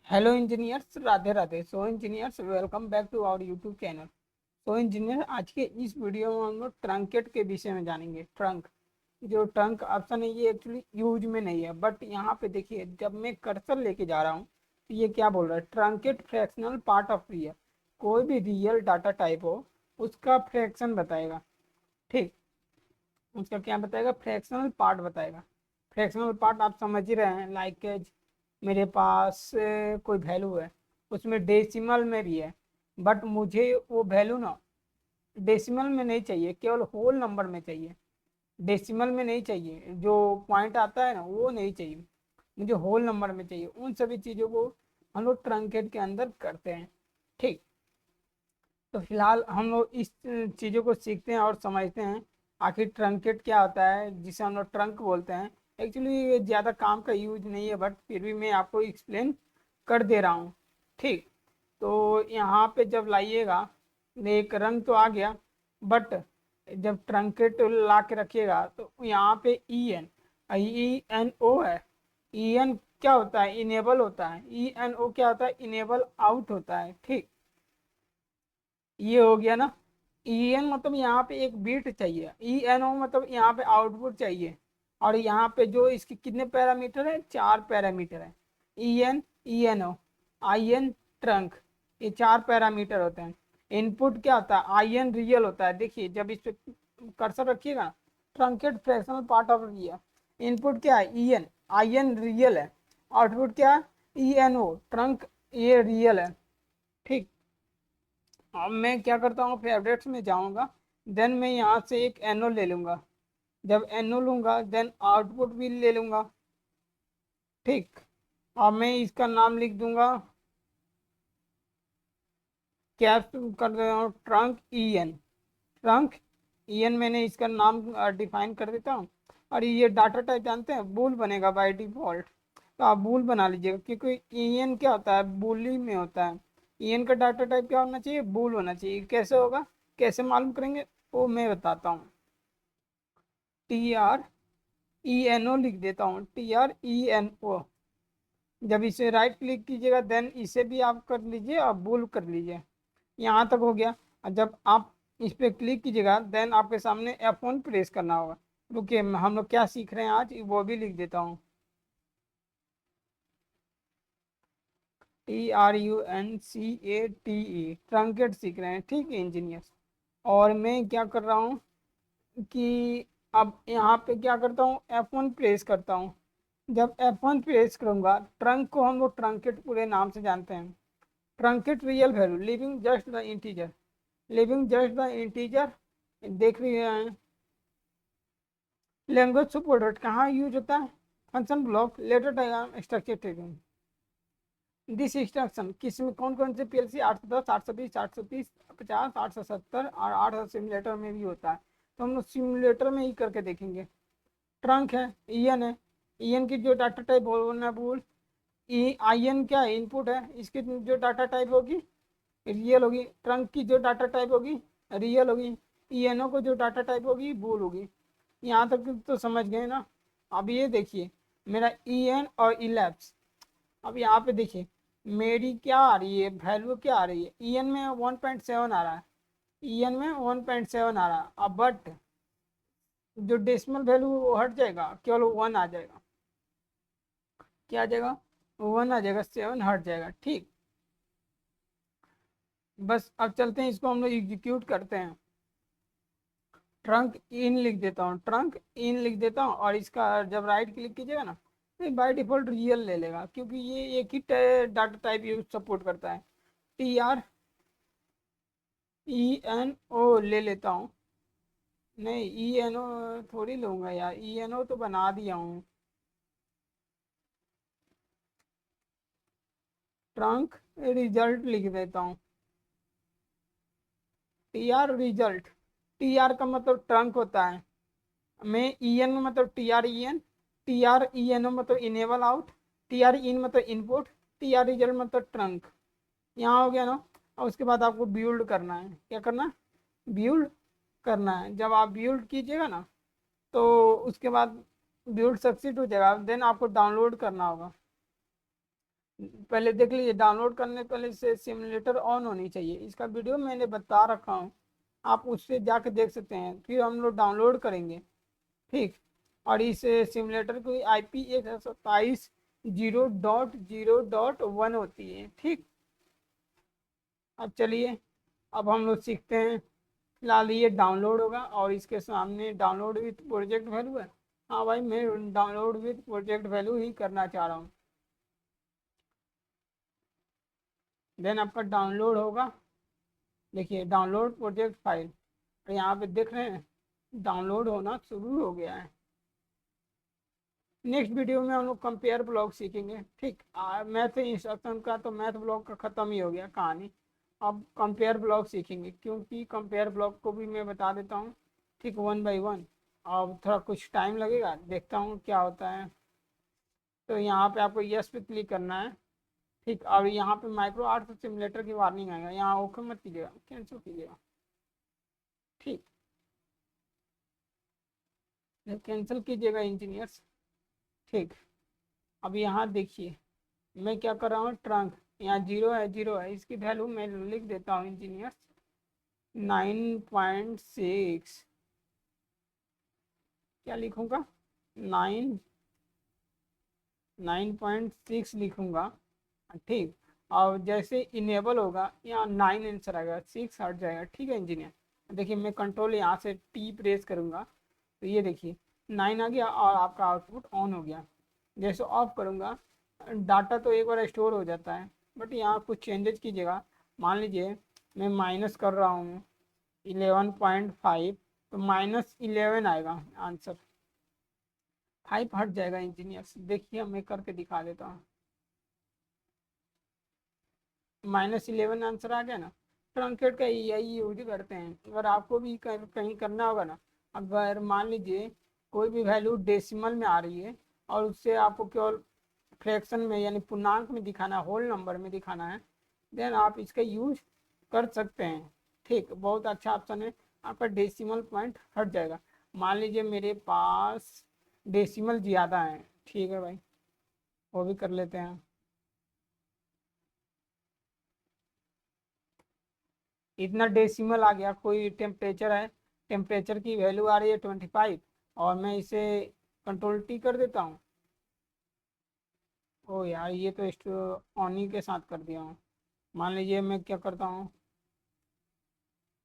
Hello engineers, Radhe Radhe. So engineers, welcome back to our YouTube channel. So engineer, आज के इस video में हम लोग ट्रंकेट के विषय में जानेंगे। ट्रंक, जो ट्रंक ऑप्शन है ये एक्चुअली यूज में नहीं है, बट यहाँ पे देखिए जब मैं कर्सर लेके जा रहा हूँ तो ये क्या बोल रहा है, truncate fractional part of real. कोई भी रियल डाटा टाइप हो उसका फ्रैक्शन बताएगा। ठीक, उसका क्या बताएगा, फ्रैक्शनल पार्ट बताएगा। फ्रैक्शनल पार्ट आप समझ ही रहे हैं, लाइक मेरे पास कोई वैल्यू है, उसमें डेसिमल में भी है, बट मुझे वो वैल्यू ना डेसिमल में नहीं चाहिए, केवल होल नंबर में चाहिए। डेसिमल में नहीं चाहिए, जो पॉइंट आता है ना वो नहीं चाहिए, मुझे होल नंबर में चाहिए। उन सभी चीज़ों को हम लोग ट्रंकेट के अंदर करते हैं। ठीक, तो फिलहाल हम लोग इस चीज़ों को सीखते हैं और समझते हैं आखिर ट्रंकेट क्या होता है, जिसे हम लोग ट्रंक बोलते हैं। एक्चुअली ये ज़्यादा काम का यूज नहीं है, बट फिर भी मैं आपको एक्सप्लेन कर दे रहा हूँ। ठीक, तो यहाँ पे जब लाइएगा, एक रंग तो आ गया, बट जब ट्रंकेट ला के रखिएगा तो यहाँ पे ई एन ओ है। ई एन क्या होता है, इनेबल होता है। ई एन ओ क्या होता है, इनेबल आउट होता है। ठीक, ये हो गया ना। ई एन मतलब यहाँ पे एक बीट चाहिए, ई एन ओ मतलब यहाँ पे आउटपुट चाहिए। और यहाँ पे जो इसके कितने पैरामीटर है, 4 पैरामीटर है। E N, E N O, I N, trunc, ये 4 पैरामीटर होते हैं। इनपुट क्या होता है, आई एन रियल होता है। देखिए जब इस पे कर्सर रखिएगा, truncate fractional part of real. Input क्या है, E N, I N real है। आउटपुट क्या है, ई एन ओ, ट्रंक, ये रियल है। ठीक, अब मैं क्या करता हूँ, फेवरेट्स में जाऊँगा, देन मैं यहाँ से एक एनो ले लूँगा। जब एनो लूँगा देन आउटपुट भी ले लूँगा। ठीक, अब मैं इसका नाम लिख दूंगा, क्या कर दे रहा हूँ, trunc E N. Trunc E N मैंने इसका नाम डिफाइन कर देता हूँ। और ये डाटा टाइप जानते हैं, बूल बनेगा बाय डिफॉल्ट। तो आप बूल बना लीजिएगा, क्योंकि ई एन क्या होता है, बूली में होता है। ई एन का डाटा टाइप क्या होना चाहिए, बूल होना चाहिए। कैसे होगा, कैसे मालूम करेंगे, वो मैं बताता हूँ। T R E N O लिख देता हूँ, T R E N O. जब इसे राइट क्लिक कीजिएगा देन इसे भी आप कर लीजिए और बुल कर लीजिए। यहाँ तक हो गया। और जब आप इस पे क्लिक कीजिएगा देन आपके सामने F1 प्रेस करना होगा। रुकिए, हम लोग क्या सीख रहे हैं आज वो भी लिख देता हूँ। TRUNCATE, ट्रंकेट सीख रहे हैं। ठीक है इंजीनियर। और मैं क्या कर रहा हूँ कि अब यहाँ पे क्या करता हूँ, F1 प्रेस करता हूँ। जब F1 प्रेस करूंगा, ट्रंक को हम लोग ट्रंकेट पूरे नाम से जानते हैं। Truncate real value, leaving just the integer. Leaving just the integer, देख रहे हैं। लैंग्वेज सपोर्टेड कहाँ यूज होता है, function block, ladder diagram, structure trading. This instruction किस में कौन कौन से पीएलसी, 810, 820, 830, 50, 870 और 800 सिमुलेटर में भी होता है। तो हम लोग सिमुलेटर में ही करके देखेंगे। ट्रंक है, ईएन है। ईएन की जो डाटा टाइप बोलना बोल, ई आई एन क्या है, इनपुट है। इसकी जो डाटा टाइप होगी रियल होगी। ट्रंक की जो डाटा टाइप होगी रियल होगी। ई एन ओ को जो डाटा टाइप होगी बूल होगी। यहाँ तक तो समझ गए ना। अब ये देखिए, मेरा ई एन और इलेप्स। अब यहाँ पे देखिए मेरी क्या आ रही है, वैल्यू क्या आ रही है, ई एन में 1.7 आ रहा है। ई एन में 1.7 आ रहा है। अब बट जो डेसिमल वैल्यू वो हट जाएगा, केवल 1 आ जाएगा। क्या आ जाएगा, 1 आ जाएगा, 7 हट जाएगा। ठीक, बस अब चलते हैं, इसको हम लोग एग्जीक्यूट करते हैं। ट्रंक इन लिख देता हूँ, ट्रंक इन लिख देता हूँ। और इसका जब राइट क्लिक कीजिएगा ना, तो बाय डिफॉल्ट रियल ले लेगा, क्योंकि ये एक ही डाटा टाइप यूज सपोर्ट करता है। TRENO ले लेता हूँ। नहीं, ENO थोड़ी लूंगा यार, ENO तो बना दिया हूँ। ट्रंक रिजल्ट लिख देता हूँ, TR रिजल्ट। TR का मतलब ट्रंक होता है। मैं EN में मतलब TREN, TRENO मतलब इनेबल आउट, TRIN मतलब इनपुट, TR रिजल्ट मतलब ट्रंक। यहाँ हो गया ना। और उसके बाद आपको बिल्ड करना है। क्या करना है, बिल्ड करना है। जब आप बिल्ड कीजिएगा ना, तो उसके बाद बिल्ड सक्सीड हो जाएगा, देन आपको डाउनलोड करना होगा। पहले देख लीजिए, डाउनलोड करने पहले से सिमुलेटर ऑन होनी चाहिए। इसका वीडियो मैंने बता रखा हूँ, आप उससे जाके देख सकते हैं। फिर हम लोग डाउनलोड करेंगे, ठीक। और इस सिमुलेटर की IP 127.0.0.1 होती है, ठीक। अब चलिए, अब हम लोग सीखते हैं। फिलहाल ये डाउनलोड होगा और इसके सामने डाउनलोड विथ प्रोजेक्ट वैल्यू है। हाँ भाई, मैं डाउनलोड विथ प्रोजेक्ट वैल्यू ही करना चाह रहा हूँ। देन आपका डाउनलोड होगा। देखिए, डाउनलोड प्रोजेक्ट फाइल, यहाँ पे देख रहे हैं डाउनलोड होना शुरू हो गया है। नेक्स्ट वीडियो में हम लोग कंपेयर ब्लॉक सीखेंगे, ठीक। मैथ इंस्ट्रक्शन का तो मैथ ब्लॉक का ख़त्म ही हो गया कहानी। अब कंपेयर ब्लॉक सीखेंगे, क्योंकि कंपेयर ब्लॉक को भी मैं बता देता हूँ, ठीक, 1 बाई 1। अब थोड़ा कुछ टाइम लगेगा, देखता हूँ क्या होता है। तो यहाँ पे आपको यस पे क्लिक करना है, ठीक। और यहाँ पे माइक्रो आर्ट सिमुलेटर की वार्निंग आएगा, यहाँ ओके मत कीजिएगा, कैंसिल कीजिएगा, ठीक। कैंसिल कीजिएगा इंजीनियर्स, ठीक। अब यहाँ देखिए, मैं क्या कर रहा हूँ, ट्रंक यहाँ 0 है, इसकी वैल्यू मैं लिख देता हूँ इंजीनियर्स 9.6। क्या लिखूँगा, 9.6 लिखूँगा, ठीक। और जैसे इनेबल होगा यहाँ 9 आंसर आएगा, 6 हट जाएगा, ठीक है इंजीनियर। देखिए, मैं कंट्रोल यहाँ से T प्रेस करूँगा तो ये देखिए 9 आ गया और आपका आउटपुट ऑन हो गया। जैसे ऑफ करूँगा, डाटा तो एक बार स्टोर हो जाता है, बट यहाँ कुछ चेंजेस कीजिएगा। मान लीजिए मैं माइनस कर रहा हूँ 11.5, तो -11 आएगा आंसर, 5 हट जाएगा इंजीनियर्स। देखिए, मैं करके दिखा देता हूँ, -11 आंसर आ गया ना। ट्रंकेट का यही यूज करते हैं। अगर आपको भी कहीं करना होगा ना, अगर मान लीजिए कोई भी वैल्यू डेसिमल में आ रही है और उससे आपको केवल फ्रैक्शन में यानी पूर्णांक में दिखाना है, होल नंबर में दिखाना है, देन आप इसका यूज कर सकते हैं, ठीक। बहुत अच्छा ऑप्शन है, आपका डेसिमल पॉइंट हट जाएगा। मान लीजिए मेरे पास डेसिमल ज़्यादा है, ठीक है भाई, वो भी कर लेते हैं। इतना डेसिमल आ गया, कोई टेम्परेचर है, टेम्परेचर की वैल्यू आ रही है 25, और मैं इसे कंट्रोल T कर देता हूँ। ओ यार, ये तो ऑन ही के साथ कर दिया हूँ। मान लीजिए मैं क्या करता हूँ,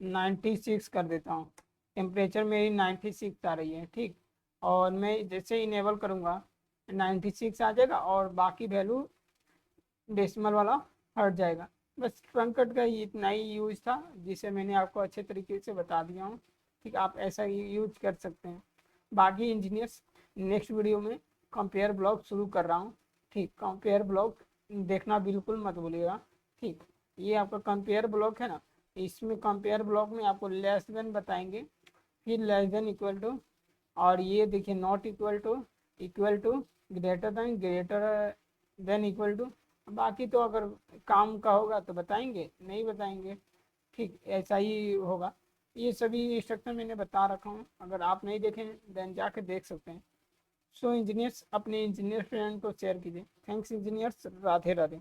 96 कर देता हूँ। टेम्परेचर मेरी 96 आ रही है, ठीक। और मैं जैसे इनेबल करूँगा 96 आ जाएगा और बाकी वैल्यू डेसिमल वाला हट जाएगा। बस ट्रंकेट का इतना ही यूज था, जिसे मैंने आपको अच्छे तरीके से बता दिया हूँ, ठीक। आप ऐसा ही यूज कर सकते हैं। बाकी इंजीनियर्स, नेक्स्ट वीडियो में कंपेयर ब्लॉक शुरू कर रहा हूँ, ठीक। कंपेयर ब्लॉक देखना बिल्कुल मत भूलिएगा, ठीक। ये आपका कंपेयर ब्लॉक है ना, इसमें कंपेयर ब्लॉक में आपको लेस देन बताएंगे, फिर लेस देन, इक्वल टू, और ये देखिए not equal to, equal to, greater than, equal to. बाकी तो अगर काम का होगा तो बताएंगे, नहीं बताएंगे, ठीक। ऐसा ही होगा। ये सभी इंस्ट्रक्शन मैंने बता रखा हूँ, अगर आप नहीं देखें देन जाके देख सकते हैं। सो इंजीनियर्स, अपने इंजीनियर फ्रेंड को शेयर कीजिए। Thanks engineers, Radhe Radhe.